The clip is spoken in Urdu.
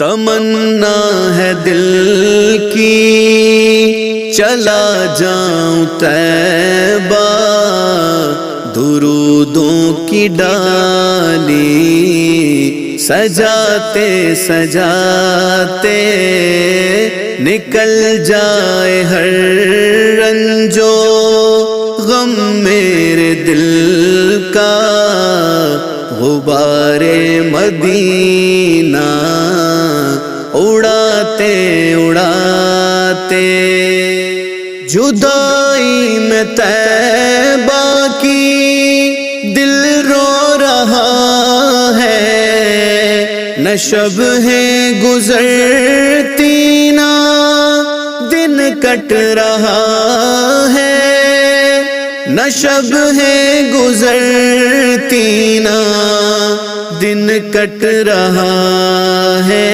تمنا ہے دل کی چلا جاؤں طیبہ، درودوں کی ڈالی سجاتے سجاتے نکل جائے ہر رنجو غم میرے دل کا، غبار مدینہ اڑاتے اڑاتے جدائی میں طیبہ کی دل رو رہا ہے، نہ شب ہے گزرتی نہ دن کٹ رہا ہے، نہ شب ہے گزرتی نہ دن کٹ رہا ہے۔